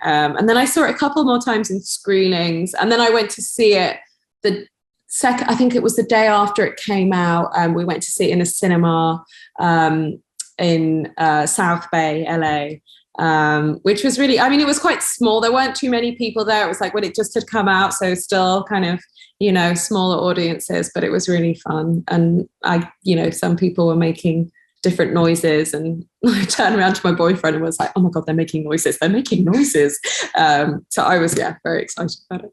And then I saw it a couple more times in screenings. And then I went to see it I think it was the day after it came out. We went to see it in a cinema in South Bay, LA, which was really, I mean, it was quite small. There weren't too many people there. It was like when it just had come out. So still kind of, smaller audiences, but it was really fun. And some people were making different noises, and I turned around to my boyfriend and was like, oh my God, they're making noises. So I was, very excited about it.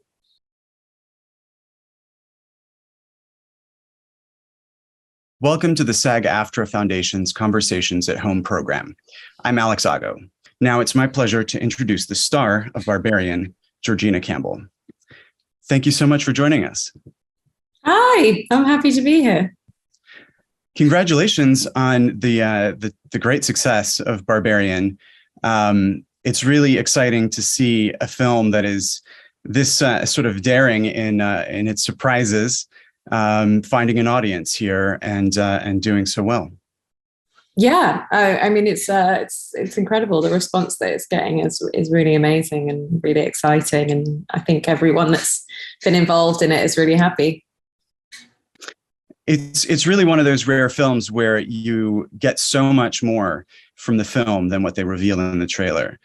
Welcome to the SAG-AFTRA Foundation's Conversations at Home program. I'm Alex Ago. Now it's my pleasure to introduce the star of Barbarian, Georgina Campbell. Thank you so much for joining us. Hi, I'm happy to be here. Congratulations on the great success of Barbarian. It's really exciting to see a film that is this sort of daring in its surprises, finding an audience here and doing so well. Yeah, I mean it's incredible. The response that it's getting is really amazing and really exciting, and I think everyone that's been involved in it is really happy. It's really one of those rare films where you get so much more from the film than what they reveal in the trailer,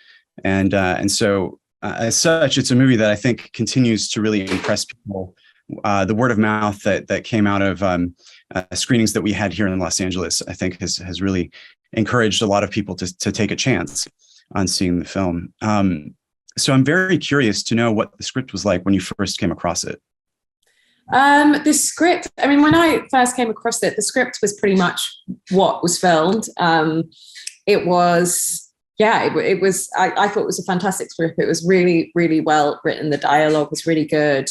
and so as such, it's a movie that I think continues to really impress people. The word of mouth that came out of screenings that we had here in Los Angeles, I think has really encouraged a lot of people to take a chance on seeing the film. So I'm very curious to know what the script was like when you first came across it. The script, I mean, when I first came across it, the script was pretty much what was filmed. It was, I thought it was a fantastic script. It was really, really well written. The dialogue was really good.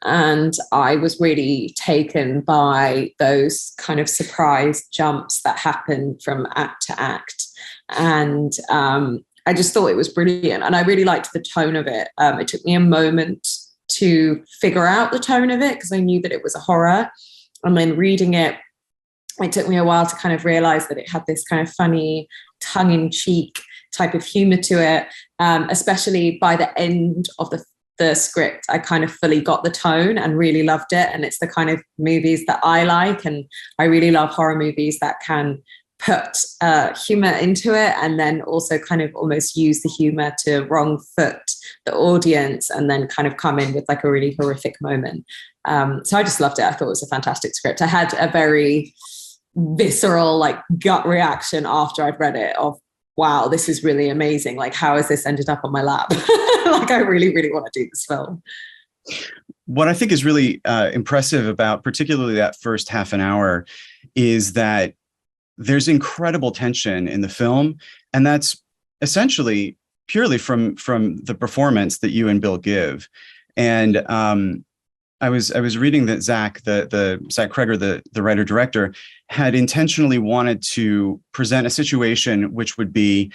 And I was really taken by those kind of surprise jumps that happen from act to act. And I just thought it was brilliant. And I really liked the tone of it. It took me a moment to figure out the tone of it because I knew that it was a horror. And then reading it, it took me a while to kind of realize that it had this kind of funny, tongue-in-cheek type of humor to it, especially by the end of the script. I kind of fully got the tone and really loved it. And it's the kind of movies that I like. And I really love horror movies that can put humor into it and then also kind of almost use the humor to wrong foot the audience and then kind of come in with like a really horrific moment. So I just loved it. I thought it was a fantastic script. I had a very visceral like gut reaction after I'd read it of, wow, this is really amazing. Like, how has this ended up on my lap? Like, I really, really want to do this film. What I think is really impressive about particularly that first half an hour is that there's incredible tension in the film. And that's essentially purely from the performance that you and Bill give. And I was reading that Zach Kreger, the writer-director, had intentionally wanted to present a situation which would be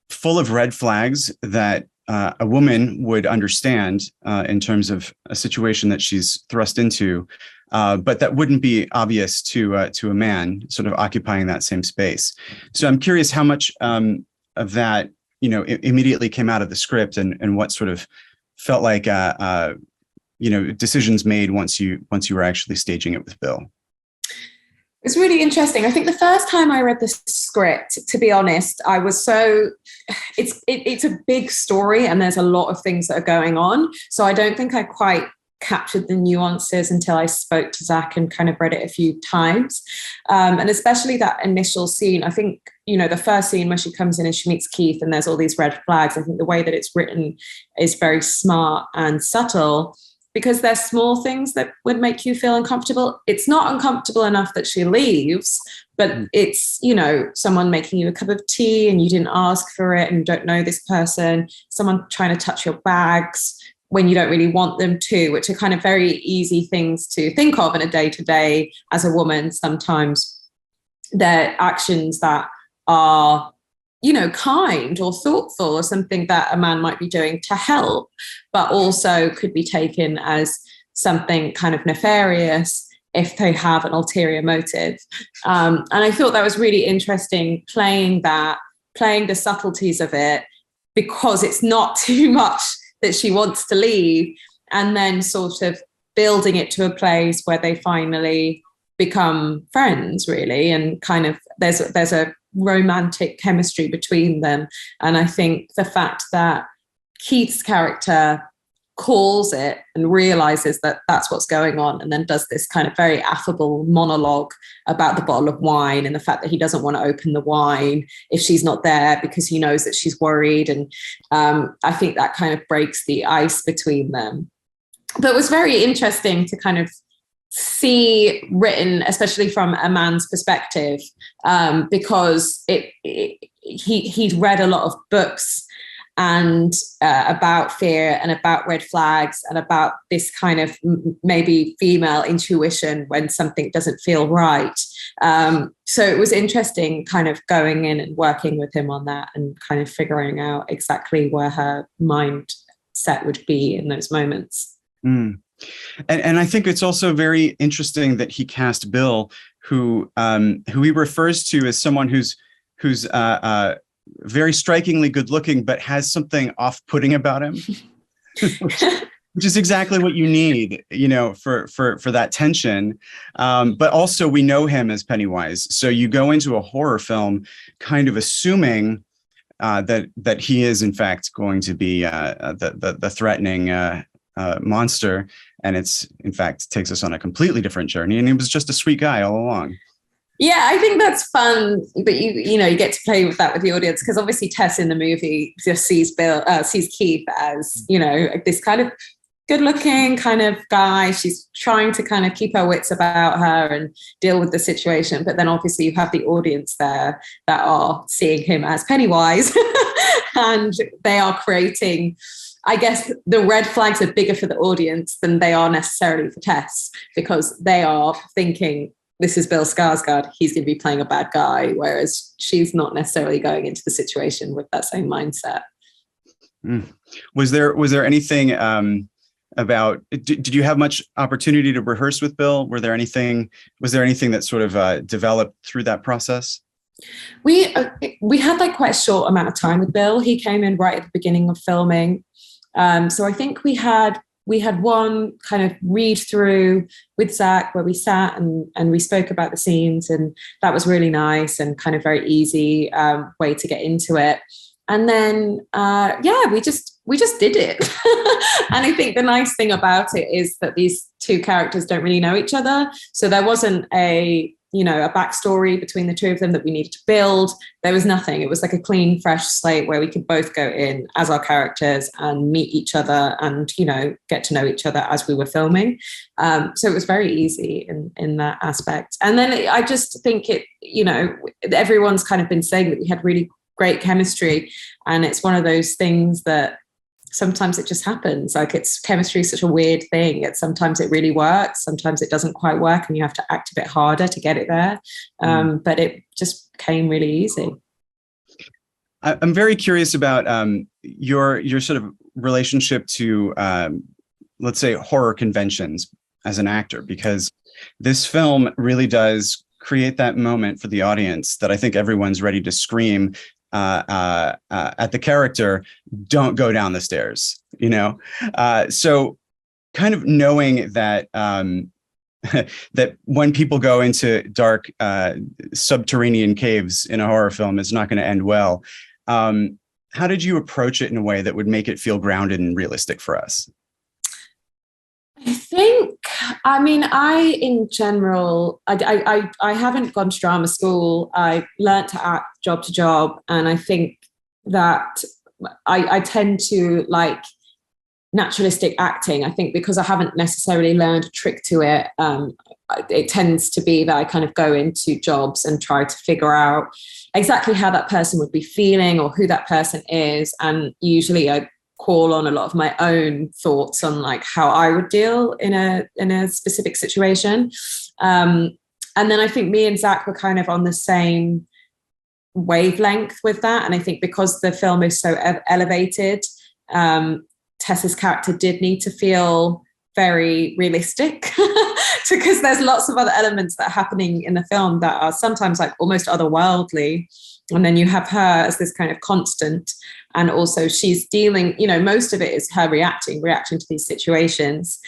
full of red flags that a woman would understand in terms of a situation that she's thrust into, but that wouldn't be obvious to a man sort of occupying that same space. So I'm curious how much of that immediately came out of the script and what sort of felt like decisions made once you were actually staging it with Bill. It's really interesting. I think the first time I read the script, to be honest, I was it's a big story and there's a lot of things that are going on. So I don't think I quite captured the nuances until I spoke to Zach and kind of read it a few times. And especially that initial scene, I think, the first scene where she comes in and she meets Keith and there's all these red flags. I think the way that it's written is very smart and subtle, because there's small things that would make you feel uncomfortable. It's not uncomfortable enough that she leaves, but it's, someone making you a cup of tea and you didn't ask for it and you don't know this person, someone trying to touch your bags when you don't really want them to, which are kind of very easy things to think of in a day-to-day as a woman. Sometimes they're actions that are kind or thoughtful or something that a man might be doing to help, but also could be taken as something kind of nefarious if they have an ulterior motive. And I thought that was really interesting, playing the subtleties of it because it's not too much that she wants to leave, and then sort of building it to a place where they finally become friends, really, and kind of there's a romantic chemistry between them. And I think the fact that Keith's character calls it and realizes that that's what's going on, and then does this kind of very affable monologue about the bottle of wine and the fact that he doesn't want to open the wine if she's not there because he knows that she's worried. And I think that kind of breaks the ice between them. But it was very interesting to kind of see written, especially from a man's perspective, because he'd read a lot of books and about fear and about red flags and about this kind of maybe female intuition when something doesn't feel right. So it was interesting kind of going in and working with him on that and kind of figuring out exactly where her mindset would be in those moments. Mm. And I think it's also very interesting that he cast Bill, who he refers to as someone who's very strikingly good looking, but has something off-putting about him, which is exactly what you need, for that tension. But also we know him as Pennywise. So you go into a horror film kind of assuming that he is in fact going to be the threatening monster, and it's in fact takes us on a completely different journey, and he was just a sweet guy all along. Yeah, I think that's fun, but you get to play with that with the audience, because obviously Tess in the movie just sees Keith as this kind of good-looking kind of guy. She's trying to kind of keep her wits about her and deal with the situation, but then obviously you have the audience there that are seeing him as Pennywise, and they are creating, I guess the red flags are bigger for the audience than they are necessarily for Tess, because they are thinking, this is Bill Skarsgård, he's going to be playing a bad guy, whereas she's not necessarily going into the situation with that same mindset. Mm. Was there anything about, did you have much opportunity to rehearse with Bill? Was there anything that sort of developed through that process? We had like quite a short amount of time with Bill. He came in right at the beginning of filming. So I think we had one kind of read through with Zach where we sat and we spoke about the scenes, and that was really nice and kind of very easy way to get into it. And then we just did it. And I think the nice thing about it is that these two characters don't really know each other, so there wasn't a backstory between the two of them that we needed to build. There was nothing. It was like a clean, fresh slate where we could both go in as our characters and meet each other and, get to know each other as we were filming. So it was very easy in that aspect. And then I just think everyone's kind of been saying that we had really great chemistry. And it's one of those things that sometimes it just happens. Like, chemistry is such a weird thing. Sometimes it really works, sometimes it doesn't quite work, and you have to act a bit harder to get it there. But it just came really easy. I'm very curious about your sort of relationship to, let's say, horror conventions as an actor, because this film really does create that moment for the audience that I think everyone's ready to scream at the character, "Don't go down the stairs," so kind of knowing that that when people go into dark subterranean caves in a horror film, it's not going to end well. How did you approach it in a way that would make it feel grounded and realistic for us? In general, I haven't gone to drama school. I learned to act job to job. And I think that I tend to like naturalistic acting. I think because I haven't necessarily learned a trick to it, it tends to be that I kind of go into jobs and try to figure out exactly how that person would be feeling or who that person is. And usually I call on a lot of my own thoughts on like how I would deal in a specific situation. And then I think me and Zach were kind of on the same wavelength with that. And I think because the film is so elevated, Tessa's character did need to feel very realistic. because there's lots of other elements that are happening in the film that are sometimes like almost otherworldly. And then you have her as this kind of constant. And also she's dealing, most of it is her reacting to these situations.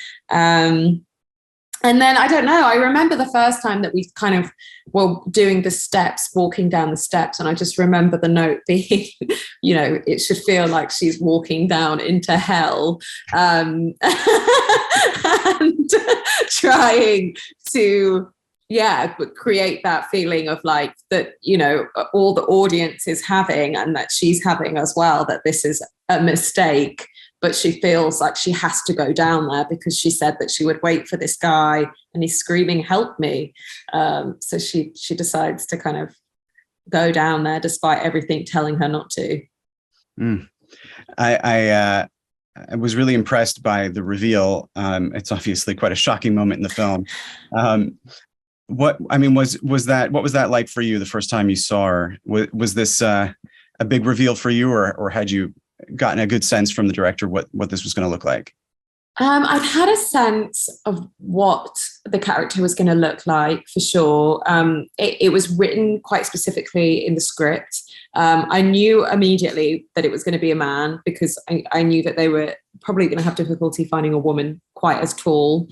And then, I don't know, I remember the first time that we kind of were doing the steps, walking down the steps. And I just remember the note being, it should feel like she's walking down into hell, and trying to, create that feeling of like that, all the audience is having and that she's having as well, that this is a mistake. But she feels like she has to go down there because she said that she would wait for this guy and he's screaming, "Help me." So she decides to kind of go down there despite everything telling her not to. I was really impressed by the reveal. It's obviously quite a shocking moment in the film. What was that like for you the first time you saw her? Was this a big reveal for you, or had you gotten a good sense from the director what this was going to look like? I'd had a sense of what the character was going to look like, for sure. It was written quite specifically in the script. I knew immediately that it was going to be a man, because I knew that they were probably going to have difficulty finding a woman quite as tall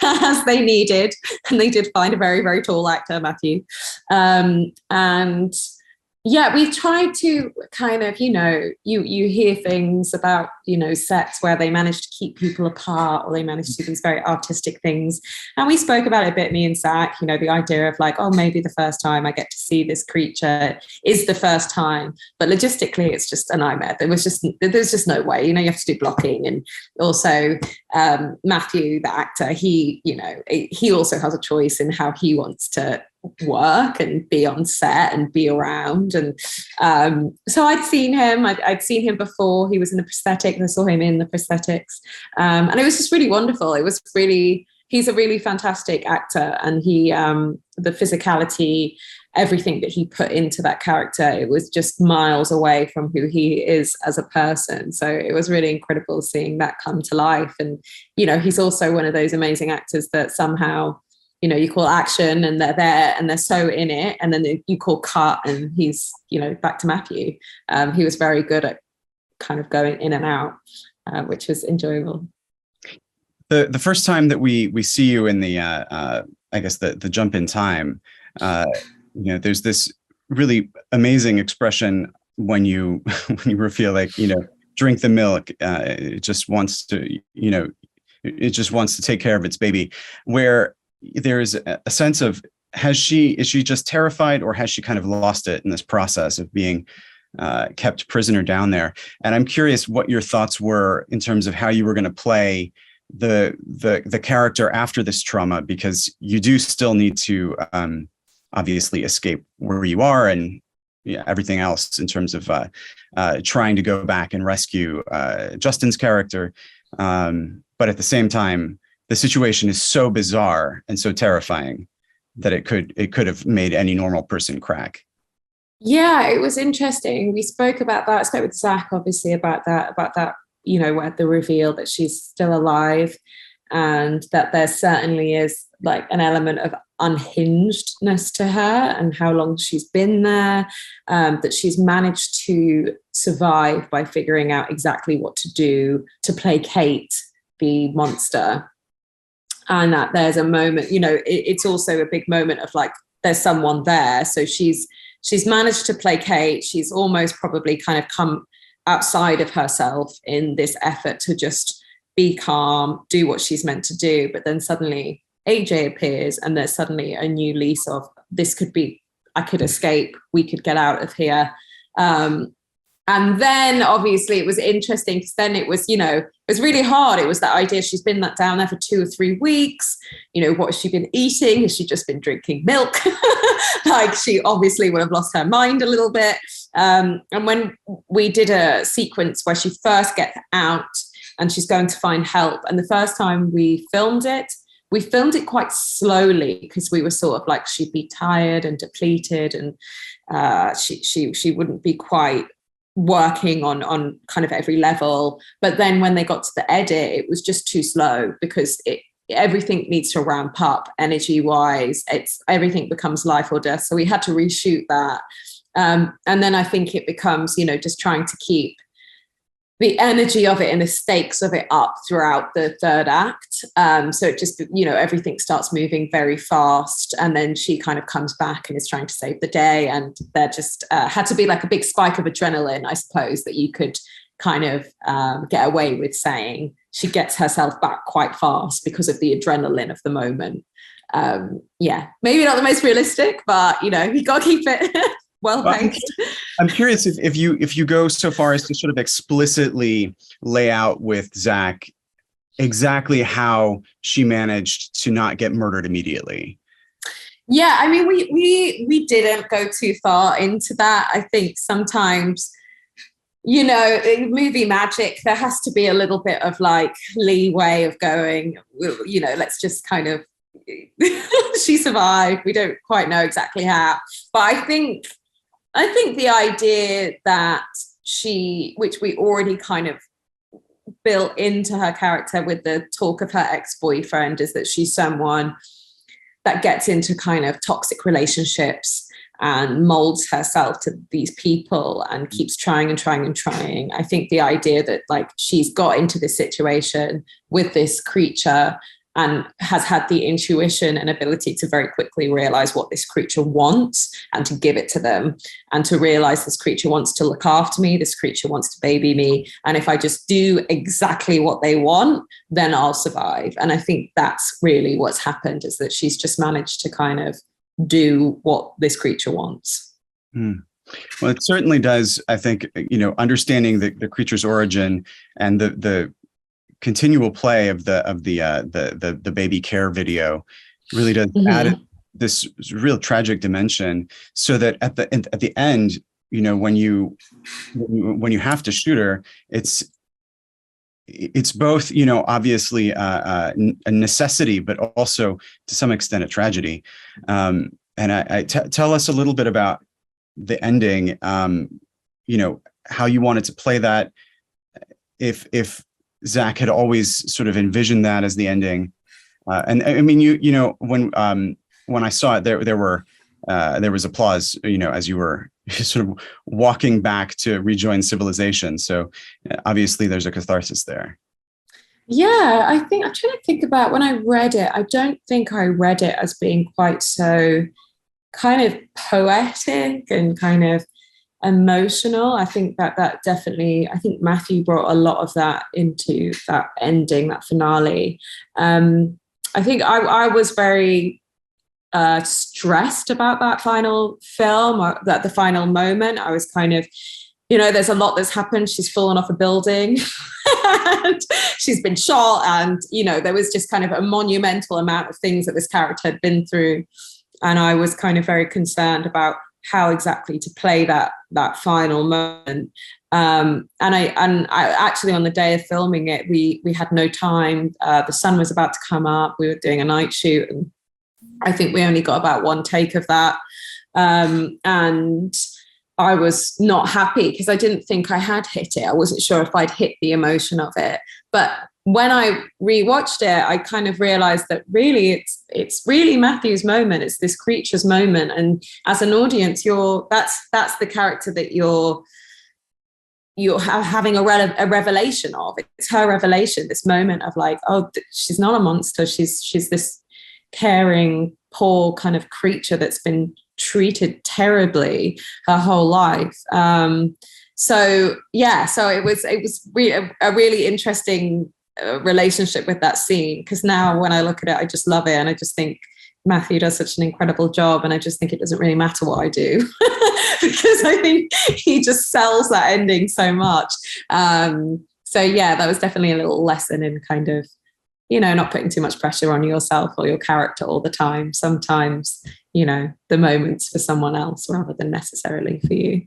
as they needed. And they did find a very, very tall actor, Matthew. And yeah, we've tried to kind of, you hear things about, sets where they manage to keep people apart, or they manage to do these very artistic things. And we spoke about it a bit, me and Zach, the idea of like, oh, maybe the first time I get to see this creature is the first time. But logistically, it's just a nightmare. There's just no way, you have to do blocking. And also Matthew, the actor, he also has a choice in how he wants to work and be on set and be around. And so I'd seen him before. He was in the prosthetics. I saw him in the prosthetics, and it was just really wonderful. He's a really fantastic actor, and he the physicality, everything that he put into that character, it was just miles away from who he is as a person. So it was really incredible seeing that come to life. And he's also one of those amazing actors that somehow you call action and they're there and they're so in it, and then you call cut and he's, back to Matthew. He was very good at kind of going in and out, which was enjoyable. The first time that we see you in the, I guess the jump in time, there's this really amazing expression when you reveal, like, drink the milk. It just wants to, it just wants to take care of its baby, where there's a sense of, is she just terrified, or has she kind of lost it in this process of being kept prisoner down there? And I'm curious what your thoughts were in terms of how you were going to play the character after this trauma, because you do still need to obviously escape where you are and everything else in terms of trying to go back and rescue Justin's character. But at the same time, the situation is so bizarre and so terrifying that it could have made any normal person crack. Yeah, it was interesting. We spoke about that. I spoke with Zach, obviously, about that, where the reveal that she's still alive, and that there certainly is like an element of unhingedness to her and how long she's been there, that she's managed to survive by figuring out exactly what to do to placate the monster. And that there's a moment, it's also a big moment of like, there's someone there. So she's managed to placate. She's almost probably kind of come outside of herself in this effort to just be calm, do what she's meant to do. But then suddenly AJ appears, and there's suddenly a new lease of, this could be, I could escape, we could get out of here. And then obviously it was interesting, because then it was, it was really hard. It was that idea, she's been down there for 2 or 3 weeks. What has she been eating? Has she just been drinking milk? Like, she obviously would have lost her mind a little bit. And when we did a sequence where she first gets out and she's going to find help, and the first time we filmed it quite slowly, because we were sort of like, she'd be tired and depleted, and she wouldn't be quite working on kind of every level. But then when they got to the edit, it was just too slow, because everything needs to ramp up energy wise. Everything becomes life or death. So we had to reshoot that. And then I think it becomes, just trying to keep the energy of it and the stakes of it up throughout the third act. So it just, everything starts moving very fast. And then she kind of comes back and is trying to save the day. And there just had to be like a big spike of adrenaline, I suppose, that you could kind of get away with saying. She gets herself back quite fast because of the adrenaline of the moment. Maybe not the most realistic, but, you got to keep it well paced. I'm curious if you go so far as to sort of explicitly lay out with Zach exactly how she managed to not get murdered immediately. Yeah, I mean, we didn't go too far into that. I think sometimes, in movie magic, there has to be a little bit of like leeway of going, let's just kind of, she survived. We don't quite know exactly how, but I think the idea that which we already kind of built into her character with the talk of her ex-boyfriend, is that she's someone that gets into kind of toxic relationships and molds herself to these people and keeps trying and trying and trying. I think the idea that like she's got into this situation with this creature and has had the intuition and ability to very quickly realize what this creature wants and to give it to them, and to realize this creature wants to look after me, this creature wants to baby me, and if I just do exactly what they want, then I'll survive. And I think that's really what's happened, is that she's just managed to kind of do what this creature wants. Well, it certainly does. I think, understanding the creature's origin and the continual play of the baby care video really does add this real tragic dimension, so that at the end, when you have to shoot her, it's both, obviously a necessity, but also to some extent a tragedy. And tell us a little bit about the ending, how you wanted to play that, if Zach had always sort of envisioned that as the ending. And I mean, when I saw it, there was applause, as you were sort of walking back to rejoin civilization. So obviously there's a catharsis there. Yeah, I think I'm trying to think about when I read it. I don't think I read it as being quite so kind of poetic and kind of emotional. I think that definitely, I think Matthew brought a lot of that into that ending, that finale. I think I was very stressed about that final film, or that the final moment. I was kind of, there's a lot that's happened. She's fallen off a building and she's been shot, and there was just kind of a monumental amount of things that this character had been through, and I was kind of very concerned about how exactly to play that final moment. And I actually, on the day of filming it, we had no time. The sun was about to come up. We were doing a night shoot, and I think we only got about one take of that. And I was not happy because I didn't think I had hit it. I wasn't sure if I'd hit the emotion of it. But when I rewatched it, I kind of realized that really it's really Matthew's moment. It's this creature's moment. And as an audience, that's the character that you're having a revelation of. It's her revelation, this moment of like, oh, she's not a monster. She's this caring, poor kind of creature that's been treated terribly her whole life. So it was a really interesting relationship with that scene, because now when I look at it, I just love it, and I just think Matthew does such an incredible job, and I just think it doesn't really matter what I do because I think he just sells that ending so much. That was definitely a little lesson in kind of, not putting too much pressure on yourself or your character all the time. Sometimes, the moment's for someone else rather than necessarily for you.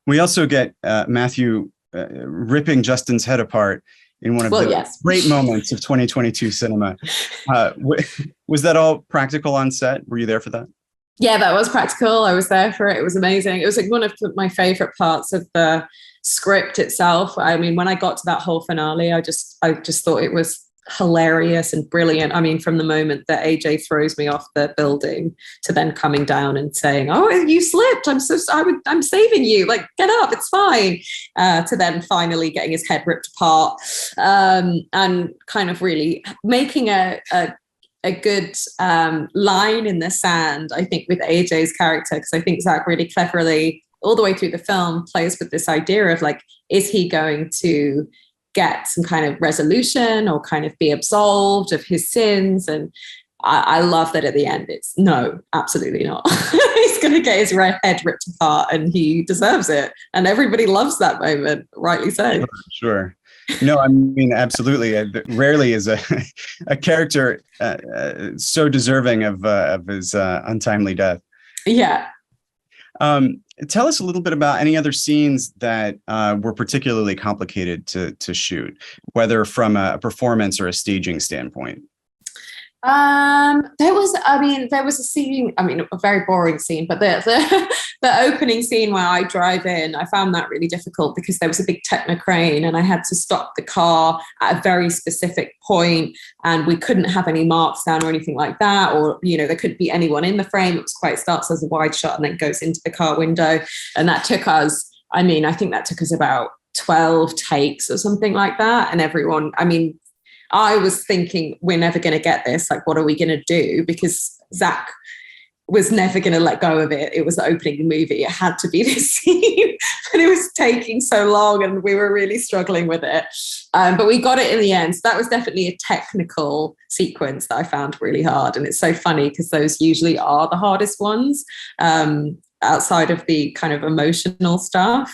We also get Matthew ripping Justin's head apart in one of the great moments of 2022 cinema. Was that all practical on set? Were you there for that? Yeah, that was practical. I was there for it. It was amazing. It was like one of my favorite parts of the script itself. I mean, when I got to that whole finale, I just thought it was hilarious and brilliant. I mean, from the moment that AJ throws me off the building to then coming down and saying, "Oh, you slipped. I'm saving you. Like, get up. It's fine." To then finally getting his head ripped apart, and kind of really making a good line in the sand, I think, with AJ's character, because I think Zach really cleverly, all the way through the film, plays with this idea of like, is he going to get some kind of resolution or kind of be absolved of his sins? And I love that at the end it's no, absolutely not. He's going to get his head ripped apart and he deserves it. And everybody loves that moment, rightly so. Sure. No, I mean, absolutely. Rarely is a character so deserving of his untimely death. Yeah. Tell us a little bit about any other scenes that were particularly complicated to shoot, whether from a performance or a staging standpoint. There was a scene, a very boring scene, but the opening scene where I drive in, I found that really difficult because there was a big techno crane and I had to stop the car at a very specific point, and we couldn't have any marks down or anything like that, or, there couldn't be anyone in the frame. It was quite, starts as a wide shot and then goes into the car window. And that took us, I think that took us about 12 takes or something like that. And everyone, I was thinking, we're never going to get this. Like, what are we going to do? Because Zach was never going to let go of it. It was the opening of the movie. It had to be this scene. And it was taking so long and we were really struggling with it. But we got it in the end. So that was definitely a technical sequence that I found really hard. And it's so funny because those usually are the hardest ones, outside of the kind of emotional stuff.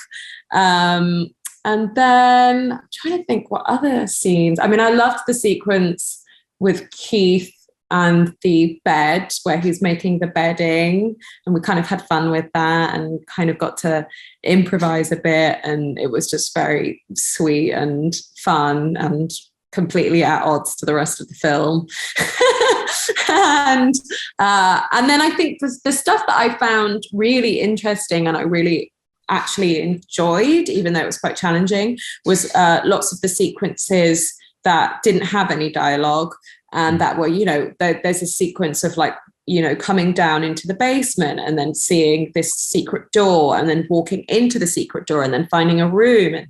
And then I'm trying to think what other scenes. I loved the sequence with Keith and the bed where he's making the bedding, and we kind of had fun with that and kind of got to improvise a bit. And it was just very sweet and fun and completely at odds to the rest of the film. and then I think the stuff that I found really interesting and I really actually enjoyed, even though it was quite challenging, was lots of the sequences that didn't have any dialogue, and that were, there's a sequence of like, coming down into the basement and then seeing this secret door and then walking into the secret door and then finding a room, and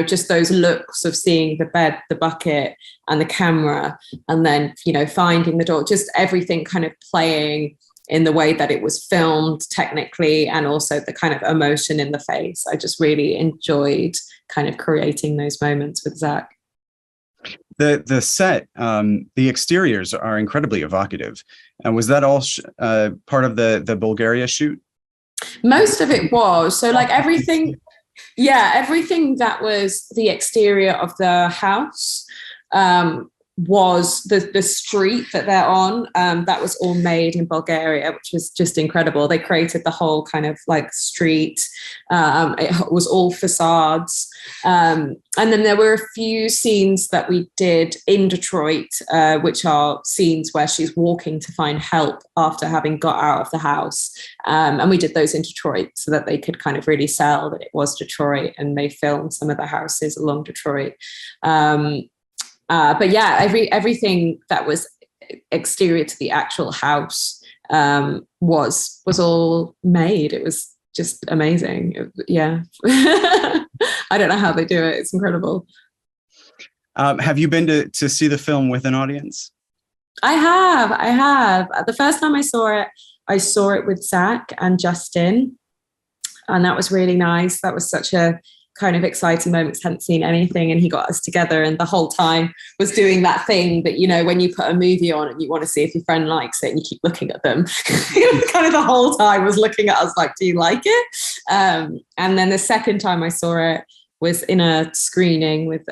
just those looks of seeing the bed, the bucket and the camera, and then finding the door, just everything kind of playing in the way that it was filmed technically, and also the kind of emotion in the face. I just really enjoyed kind of creating those moments with Zach. The set, the exteriors are incredibly evocative. And was that all part of the Bulgaria shoot? Most of it was. So like everything that was the exterior of the house, was the street that they're on, that was all made in Bulgaria, which was just incredible. They created the whole kind of like street. It was all facades. And then there were a few scenes that we did in Detroit, which are scenes where she's walking to find help after having got out of the house. And we did those in Detroit so that they could kind of really sell that it was Detroit, and they filmed some of the houses along Detroit. But yeah, everything that was exterior to the actual house was all made. It was just amazing. Yeah. I don't know how they do it. It's incredible. Have you been to see the film with an audience? I have. The first time I saw it with Zach and Justin, and that was really nice. That was such a kind of exciting moments, hadn't seen anything, and he got us together, and the whole time was doing that thing that, when you put a movie on and you want to see if your friend likes it and you keep looking at them, kind of the whole time was looking at us like, do you like it? And then the second time I saw it was in a screening with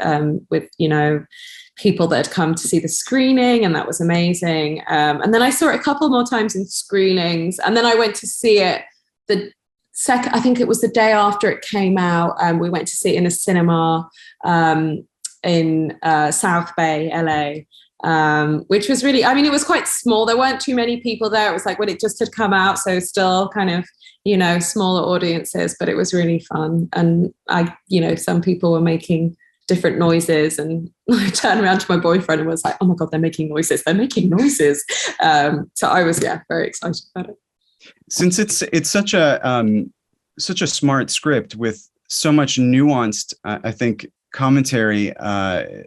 people that had come to see the screening, and that was amazing. And then I saw it a couple more times in screenings, and then I went to see it I think it was the day after it came out. We went to see it in a cinema in South Bay, LA, which was really, it was quite small. There weren't too many people there. It was like when it just had come out, so still kind of, smaller audiences, but it was really fun. And some people were making different noises, and I turned around to my boyfriend and was like, oh my God, they're making noises. So I was, very excited about it. Since it's such a smart script with so much nuanced, I think, commentary on,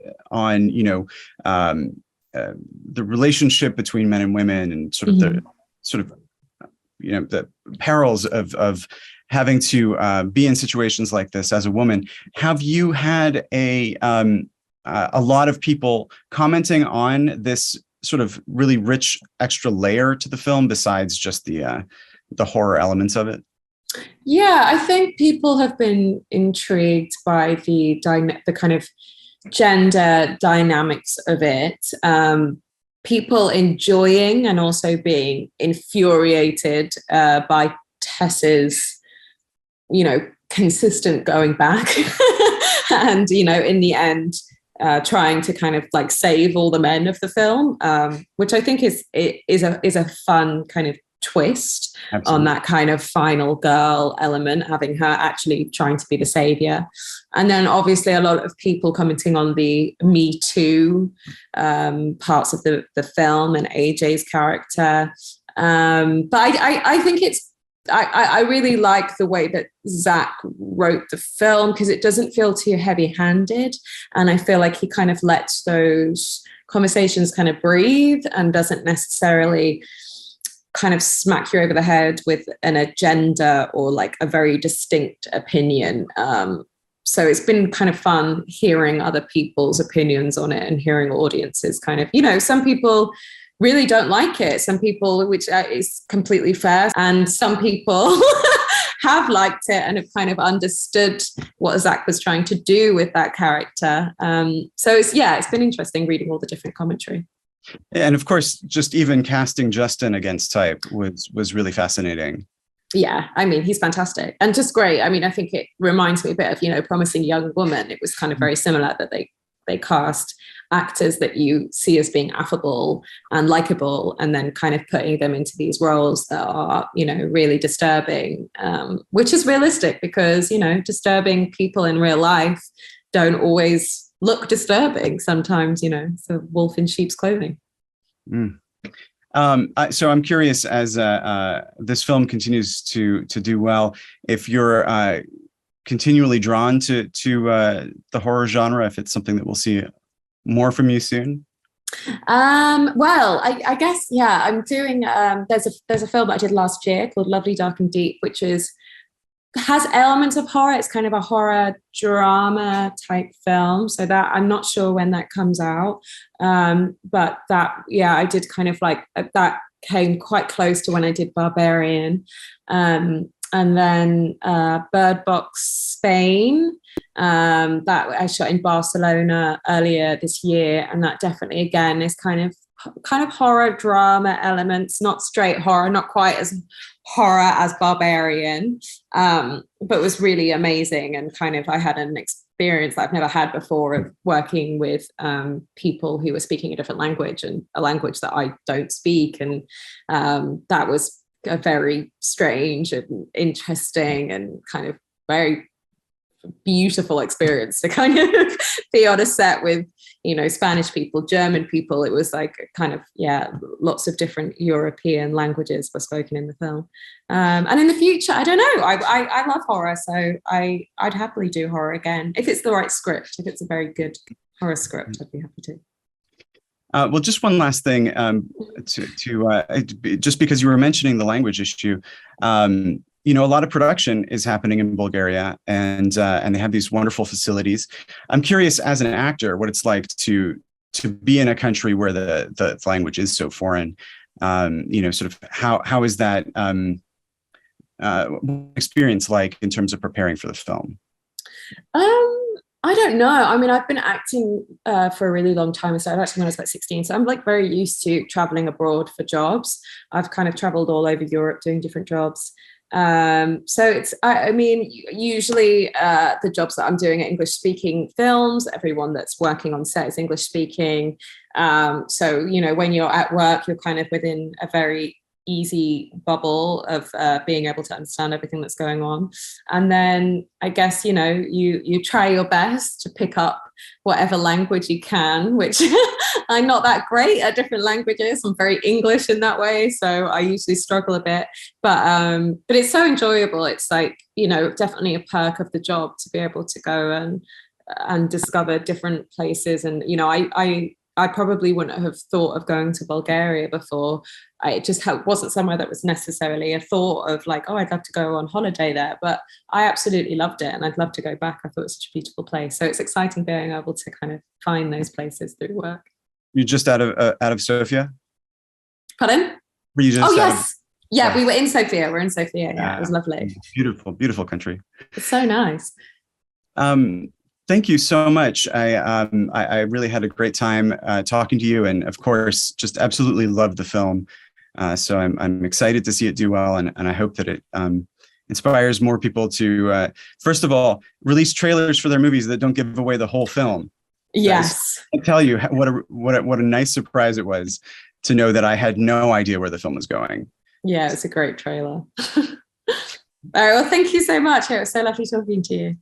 the relationship between men and women, and sort of the perils of having to be in situations like this as a woman. Have you had a lot of people commenting on this sort of really rich extra layer to the film besides just the horror elements of it? Yeah, I think people have been intrigued by the kind of gender dynamics of it. People enjoying and also being infuriated by Tess's, consistent going back, and in the end, trying to kind of like save all the men of the film, which I think is a fun kind of twist. Absolutely. On that kind of final girl element, having her actually trying to be the savior. And then obviously a lot of people commenting on the Me Too parts of the film and AJ's character. But I think I really like the way that Zach wrote the film, because it doesn't feel too heavy-handed, and I feel like he kind of lets those conversations kind of breathe and doesn't necessarily kind of smack you over the head with an agenda or like a very distinct opinion. So it's been kind of fun hearing other people's opinions on it and hearing audiences kind of, some people really don't like it. Some people, which is completely fair. And some people have liked it and have kind of understood what Zach was trying to do with that character. So it's been interesting reading all the different commentary. And of course, just even casting Justin against type was really fascinating. Yeah, I mean, he's fantastic and just great. I mean, I think it reminds me a bit of, Promising Young Woman. It was kind of very similar, that they cast actors that you see as being affable and likable, and then kind of putting them into these roles that are, really disturbing, which is realistic, because, disturbing people in real life don't always look disturbing. Sometimes, it's a wolf in sheep's clothing. So I'm curious, as this film continues to do well, if you're continually drawn to the horror genre, if it's something that we'll see more from you soon. Well, I guess, I'm doing, there's a film I did last year called Lovely, Dark and Deep, which has elements of horror. It's kind of a horror drama type film. So that I'm not sure when that comes out. But that, I did kind of like, that came quite close to when I did Barbarian. And then Bird Box Spain, that I shot in Barcelona earlier this year. And that definitely, again, is kind of horror drama elements, not straight horror, not quite as horror as Barbarian, but was really amazing. And kind of, I had an experience that I've never had before of working with people who were speaking a different language, and a language that I don't speak. And that was a very strange and interesting and kind of very beautiful experience to kind of be on a set with, Spanish people, German people. It was like kind of, lots of different European languages were spoken in the film. And in the future, I don't know, I love horror, so I'd happily do horror again if it's the right script. If it's a very good horror script, I'd be happy to. Well, just one last thing, just because you were mentioning the language issue, a lot of production is happening in Bulgaria, and they have these wonderful facilities. I'm curious, as an actor, what it's like to be in a country where the language is so foreign. Sort of how is that experience like in terms of preparing for the film? I don't know. I mean, I've been acting for a really long time. I started acting when I was about 16. So I'm like very used to traveling abroad for jobs. I've kind of traveled all over Europe doing different jobs. So it's, I mean, usually the jobs that I'm doing are English speaking films. Everyone that's working on set is English speaking. So, when you're at work, you're kind of within a very easy bubble of being able to understand everything that's going on. And then I guess, you try your best to pick up whatever language you can, which I'm not that great at different languages. I'm very English in that way, so I usually struggle a bit. But it's so enjoyable. It's like, definitely a perk of the job to be able to go and discover different places. And I probably wouldn't have thought of going to Bulgaria before. It just wasn't somewhere that was necessarily a thought of like, oh, I'd love to go on holiday there. But I absolutely loved it, and I'd love to go back. I thought it was such a beautiful place. So it's exciting being able to kind of find those places through work. You're just out of Sofia? Pardon? Were you just? Oh yes, yeah. We were in Sofia. We're in Sofia. Yeah, it was lovely. Beautiful, beautiful country. It's so nice. Thank you so much. I really had a great time talking to you, and of course, just absolutely loved the film. So I'm excited to see it do well, and I hope that it inspires more people to, first of all, release trailers for their movies that don't give away the whole film. Yes, I tell you what a nice surprise it was to know that I had no idea where the film was going. Yeah, it's a great trailer. All right, well, thank you so much. It was so lovely talking to you.